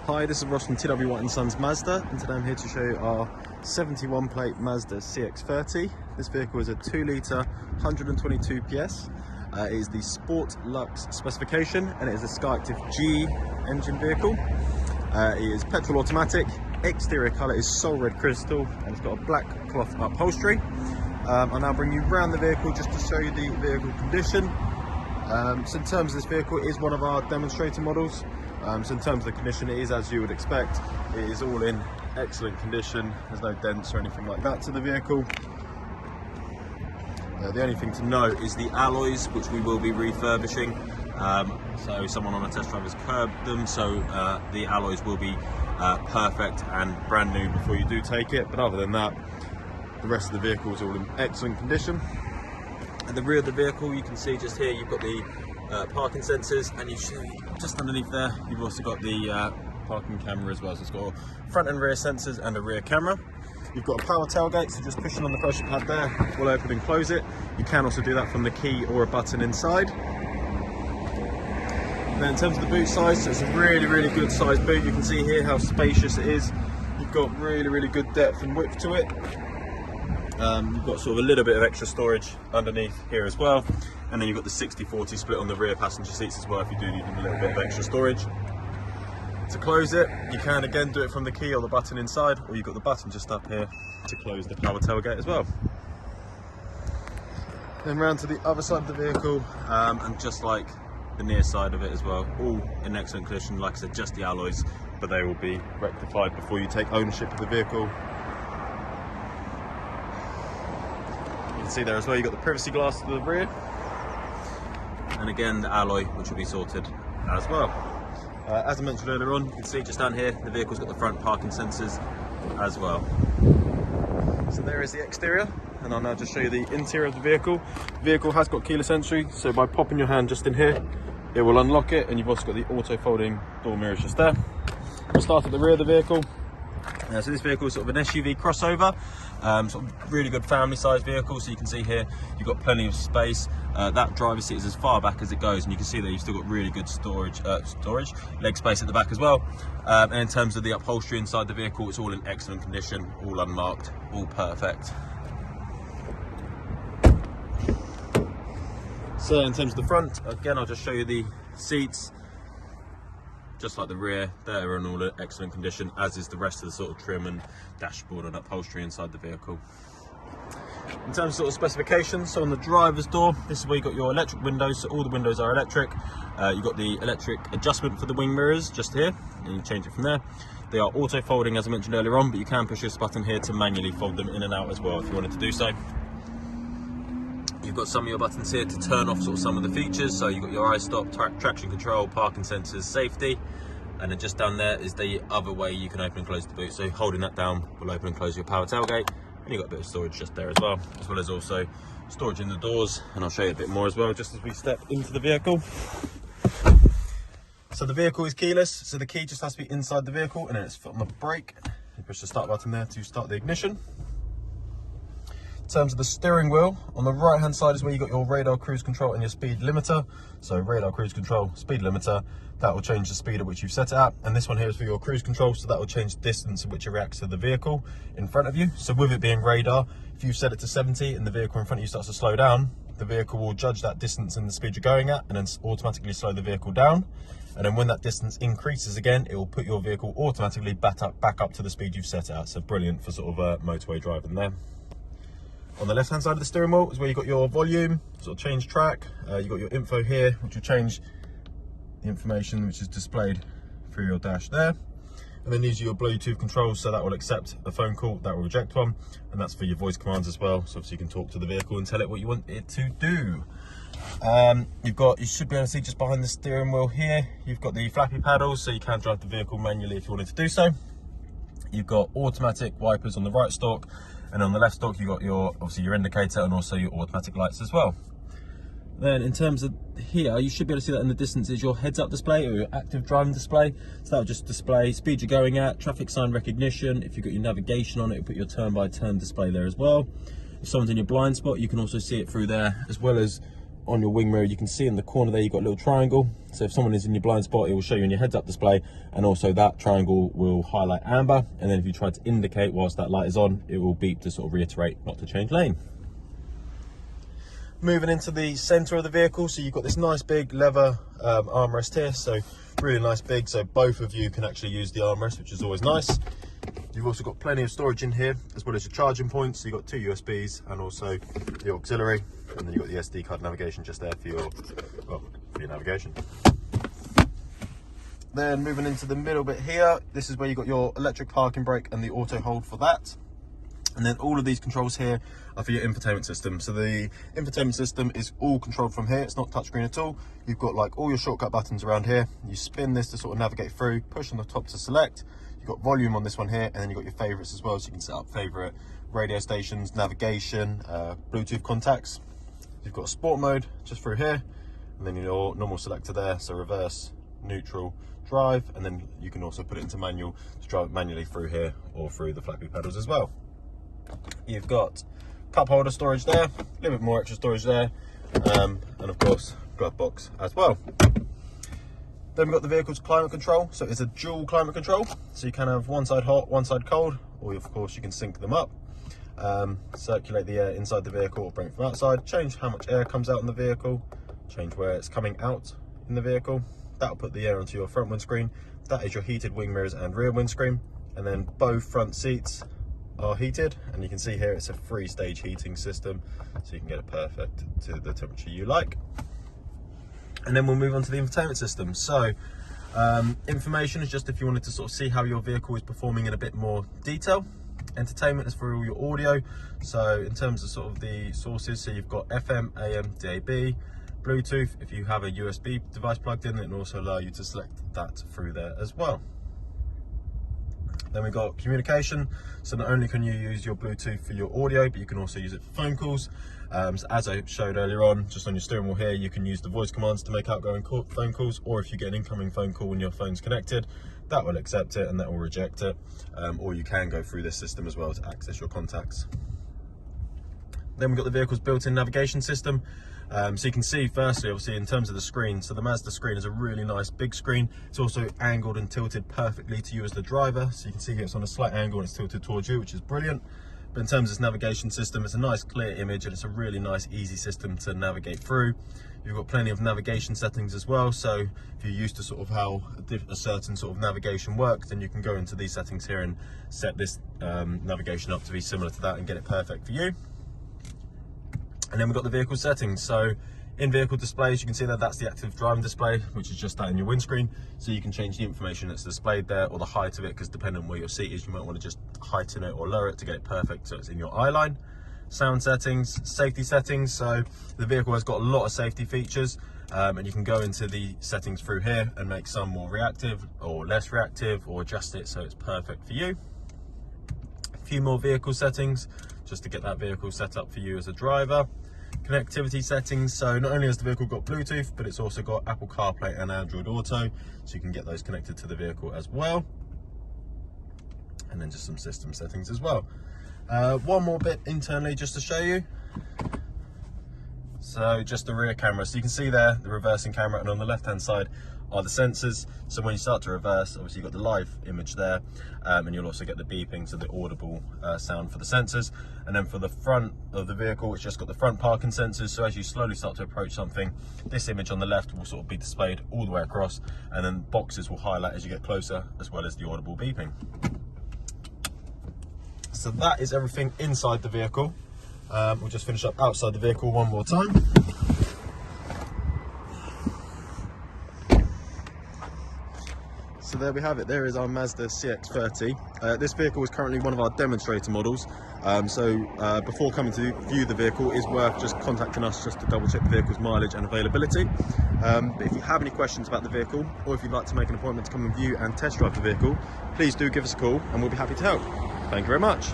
Hi, this is Ross from TW Sons Mazda, and today I'm here to show you our 71 plate Mazda CX-30. This vehicle is a 2 litre 122 PS. It is the Sport Lux specification, and it is a SKYACTIV G engine vehicle. It is petrol automatic. Exterior colour is Soul Red Crystal, and it's got a black cloth upholstery. I'll now bring you around the vehicle just to show you the vehicle condition. So in terms of this vehicle, it is one of our demonstrator models. So in terms of the condition, it is as you would expect. It is all in excellent condition. There's no dents or anything like that to the vehicle. The only thing to note is the alloys, which we will be refurbishing. So someone on a test drive has curbed them, so the alloys will be perfect and brand new before you do take it. But other than that, the rest of the vehicle is all in excellent condition. At the rear of the vehicle, you can see just here, you've got the parking sensors, and you see just underneath there, you've also got the parking camera as well. So it's got front and rear sensors and a rear camera. You've got a power tailgate, so just pushing on the pressure pad there will open and close it. You can also do that from the key or a button inside. And then in terms of the boot size, so it's a really good size boot. You can see here how spacious it is. You've got really good depth and width to it. You've got sort of a little bit of extra storage underneath here as well, and then you've got the 60-40 split on the rear passenger seats as well if you do need a little bit of extra storage. To close it, you can again do it from the key or the button inside, or you've got the button just up here to close the power tailgate as well. Then round to the other side of the vehicle, and just like the near side of it as well, all in excellent condition. Like I said, just the alloys, but they will be rectified before you take ownership of the vehicle. See there as well, you've got the privacy glass to the rear, and again the alloy, which will be sorted as well. As I mentioned earlier on, you can see just down here the vehicle's got the front parking sensors as well. So there is the exterior, and I'll now just show you the interior of the vehicle. The vehicle has got keyless entry, so by popping your hand just in here, it will unlock it, and you've also got the auto folding door mirrors just there. We'll start at the rear of the vehicle. So this vehicle is sort of an SUV crossover, sort of really good family size vehicle. So you can see here you've got plenty of space. That driver's seat is as far back as it goes, and you can see that you've still got really good leg space at the back as well. And in terms of the upholstery inside the vehicle, it's all in excellent condition, all unmarked, all perfect. So in terms of the front, again I'll just show you the seats. Just like the rear, they're in all excellent condition, as is the rest of the sort of trim and dashboard and upholstery inside the vehicle. In terms of sort of specifications, so on the driver's door, this is where you've got your electric windows, so all the windows are electric. You've got the electric adjustment for the wing mirrors just here, and you can change it from there. They are auto folding, as I mentioned earlier on, but you can push this button here to manually fold them in and out as well if you wanted to do so. You've got some of your buttons here to turn off sort of some of the features. So you've got your iStop, traction control, parking sensors, safety, and then just down there is the other way you can open and close the boot. So holding that down will open and close your power tailgate, and you've got a bit of storage just there as well as also storage in the doors, and I'll show you a bit more as well just as we step into the vehicle. So the vehicle is keyless, so the key just has to be inside the vehicle, and then it's on the brake. You push the start button there to start the ignition. In terms of the steering wheel, on the right hand side is where you got your radar cruise control and your speed limiter. So radar cruise control, speed limiter, that will change the speed at which you've set it at. And this one here is for your cruise control, so that will change the distance at which it reacts to the vehicle in front of you. So with it being radar, if you set it to 70 and the vehicle in front of you starts to slow down, the vehicle will judge that distance and the speed you're going at, and then automatically slow the vehicle down. And then when that distance increases again, it will put your vehicle automatically back up to the speed you've set it at. So brilliant for sort of motorway driving there. On the left hand side of the steering wheel is where you've got your volume, sort of change track. You've got your info here, which will change the information which is displayed through your dash there. And then these are your Bluetooth controls, so that will accept a phone call, that will reject one. And that's for your voice commands as well, so obviously you can talk to the vehicle and tell it what you want it to do. You should be able to see just behind the steering wheel here, you've got the flappy paddles, so you can drive the vehicle manually if you wanted to do so. You've got automatic wipers on the right stalk, and on the left stalk you've got obviously your indicator and also your automatic lights as well. Then in terms of here, you should be able to see that in the distance is your heads-up display or your active driving display. So that will just display speed you're going at, traffic sign recognition. If you've got your navigation on it, it'll put your turn-by-turn display there as well. If someone's in your blind spot, you can also see it through there, as well as on your wing mirror, you can see in the corner there you've got a little triangle. So if someone is in your blind spot, it will show you in your heads-up display, and also that triangle will highlight amber. And then if you try to indicate whilst that light is on, it will beep to sort of reiterate not to change lane. Moving into the center of the vehicle, so you've got this nice big leather armrest here, so really nice big, so both of you can actually use the armrest, which is always nice. You've also got plenty of storage in here, as well as your charging points. So you've got 2 USBs and also the auxiliary, and then you've got the SD card navigation just there for your, well, for your navigation. Then moving into the middle bit here, this is where you've got your electric parking brake and the auto hold for that. And then all of these controls here are for your infotainment system. So the infotainment system is all controlled from here. It's not touchscreen at all. You've got like all your shortcut buttons around here. You spin this to sort of navigate through, push on the top to select. You've got volume on this one here, and then you've got your favorites as well. So you can set up favorite radio stations, navigation, Bluetooth contacts. You've got a sport mode just through here, and then your normal selector there. So reverse, neutral, drive, and then you can also put it into manual to drive it manually through here or through the flappy pedals as well. You've got cup holder storage there, a little bit more extra storage there, and of course glove box as well. Then we've got the vehicle's climate control, so it's a dual climate control, so you can have one side hot, one side cold, or of course you can sync them up. Circulate the air inside the vehicle or bring it from outside, change how much air comes out in the vehicle, change where it's coming out in the vehicle. That'll put the air onto your front windscreen. That is your heated wing mirrors and rear windscreen, and then both front seats are heated, and you can see here it's a 3-stage heating system, so you can get it perfect to the temperature you like. And then we'll move on to the infotainment system. So information is just if you wanted to sort of see how your vehicle is performing in a bit more detail. Entertainment is for all your audio, so in terms of sort of the sources, so you've got FM, AM, DAB, Bluetooth. If you have a USB device plugged in, it will also allow you to select that through there as well. Then we've got communication, so not only can you use your Bluetooth for your audio, but you can also use it for phone calls. So as I showed earlier on, just on your steering wheel here, you can use the voice commands to make outgoing phone calls, or if you get an incoming phone call when your phone's connected, that will accept it and that will reject it, or you can go through this system as well to access your contacts. Then we've got the vehicle's built-in navigation system. So you can see firstly, obviously in terms of the screen, so the Mazda screen is a really nice big screen. It's also angled and tilted perfectly to you as the driver. So you can see here it's on a slight angle and it's tilted towards you, which is brilliant. But in terms of this navigation system, it's a nice clear image and it's a really nice easy system to navigate through. You've got plenty of navigation settings as well. So if you're used to sort of how a certain sort of navigation works, then you can go into these settings here and set this navigation up to be similar to that and get it perfect for you. And then we've got the vehicle settings. So in vehicle displays, you can see that that's the active driving display, which is just that in your windscreen. So you can change the information that's displayed there or the height of it, because depending on where your seat is, you might want to just heighten it or lower it to get it perfect so it's in your eye line. Sound settings, safety settings. So the vehicle has got a lot of safety features, and you can go into the settings through here and make some more reactive or less reactive, or adjust it so it's perfect for you. A few more vehicle settings just to get that vehicle set up for you as a driver. Connectivity settings, so not only has the vehicle got Bluetooth, but it's also got Apple CarPlay and Android Auto, so you can get those connected to the vehicle as well. And then just some system settings as well. One more bit internally just to show you. So just the rear camera, so you can see there the reversing camera, and on the left hand side are the sensors. So when you start to reverse, obviously you've got the live image there, and you'll also get the beeping, so the audible sound for the sensors. And then for the front of the vehicle, it's just got the front parking sensors, so as you slowly start to approach something, this image on the left will sort of be displayed all the way across, and then boxes will highlight as you get closer, as well as the audible beeping. So that is everything inside the vehicle. We'll just finish up outside the vehicle one more time. So there we have it. There is our Mazda CX-30. This vehicle is currently one of our demonstrator models. Before coming to view the vehicle, it's worth just contacting us just to double check the vehicle's mileage and availability. But if you have any questions about the vehicle, or if you'd like to make an appointment to come and view and test drive the vehicle, please do give us a call and we'll be happy to help. Thank you very much.